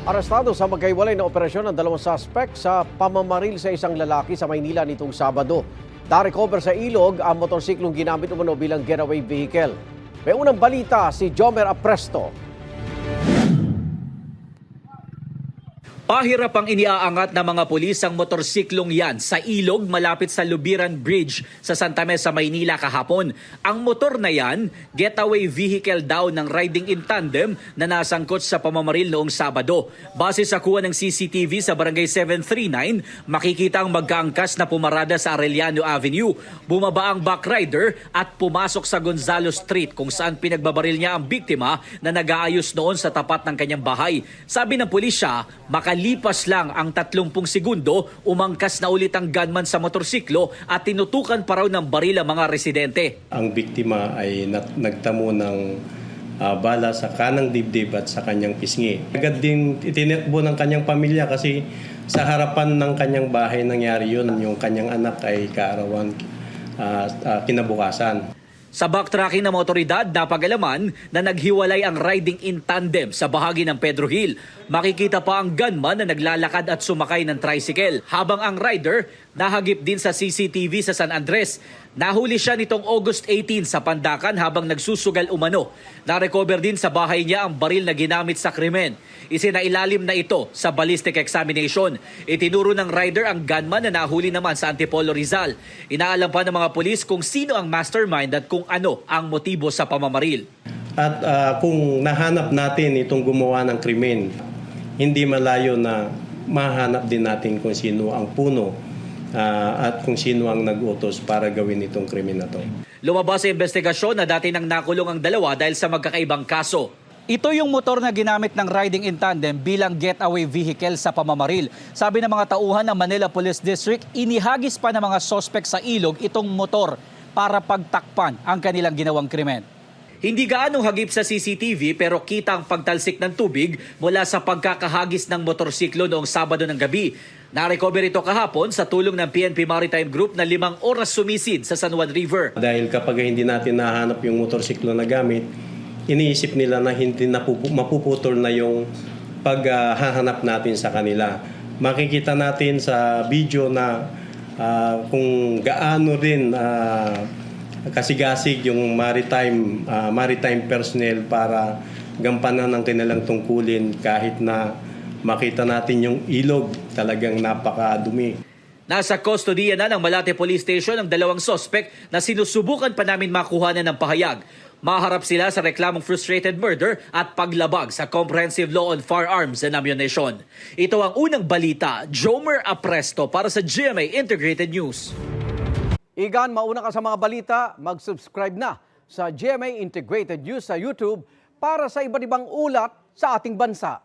Arestado sa magkaiwalay na operasyon ng dalawang suspect sa pamamaril sa isang lalaki sa Maynila nitong Sabado. Na-recover sa ilog ang motorsiklong ginamit umano bilang getaway vehicle. May unang balita si Jomer Apresto. Pahirap ang iniaangat ng mga pulis ang motorsiklong yan sa ilog malapit sa Lubiran Bridge sa Santa Mesa, Maynila kahapon. Ang motor na yan, getaway vehicle daw ng riding in tandem na nasangkot sa pamamaril noong Sabado. Base sa kuha ng CCTV sa Barangay 739, makikita ang magkaangkas na pumarada sa Arellano Avenue. Bumaba ang backrider at pumasok sa Gonzalo Street kung saan pinagbabaril niya ang biktima na nag-aayos noon sa tapat ng kanyang bahay. Sabi ng pulisya, makalipas lang ang 30 segundo, umangkas na ulit ang gunman sa motorsiklo at tinutukan pa raw ng baril ang mga residente. Ang biktima ay nagtamo ng bala sa kanang dibdib at sa kanyang pisngi. Agad din itinakbo ng kanyang pamilya kasi sa harapan ng kanyang bahay nangyari yun. Yung kanyang anak ay kaarawan kinabukasan. Sa backtracking ng otoridad, napag-alaman na naghiwalay ang riding in tandem sa bahagi ng Pedro Hill. Makikita pa ang gunman na naglalakad at sumakay ng tricycle, habang ang rider nahagip din sa CCTV sa San Andres. Nahuli siya nitong August 18 sa Pandakan habang nagsusugal umano. Na-recover din sa bahay niya ang baril na ginamit sa krimen. Isinailalim na ito sa ballistic examination. Itinuro ng rider ang gunman na nahuli naman sa Antipolo, Rizal. Inaalam pa ng mga pulis kung sino ang mastermind at kung ano ang motibo sa pamamaril. At kung nahanap natin itong gumawa ng krimen, hindi malayo na mahanap din natin kung sino ang puno at kung sino ang nag-utos para gawin itong krimen na to. Lumabas sa investigasyon na dati nang nakulong ang dalawa dahil sa magkakaibang kaso. Ito yung motor na ginamit ng riding in tandem bilang getaway vehicle sa pamamaril. Sabi ng mga tauhan ng Manila Police District, inihagis pa ng mga sospek sa ilog itong motor para pagtakpan ang kanilang ginawang krimen. Hindi gaanong hagip sa CCTV pero kita ang pagtalsik ng tubig mula sa pagkakahagis ng motorsiklo noong Sabado ng gabi. Na-recover ito kahapon sa tulong ng PNP Maritime Group na 5 oras sumisid sa San Juan River. Dahil kapag hindi natin nahanap yung motorsiklo na gamit, iniisip nila na hindi mapuputol na yung paghahanap natin sa kanila. Makikita natin sa video na kung gaano rin kasigasig yung maritime personnel para gampanan ang kanilang tungkulin kahit na makita natin yung ilog, talagang napakadumi. Nasa kustodiya na ng Malate Police Station ang dalawang sospek na sinusubukan pa namin makuhanan ng pahayag. Maharap sila sa reklamong frustrated murder at paglabag sa Comprehensive Law on Firearms and Ammunition. Ito ang unang balita, Jomer Apresto para sa GMA Integrated News. Igan, mauna ka sa mga balita, mag-subscribe na sa GMA Integrated News sa YouTube para sa iba't ibang ulat sa ating bansa.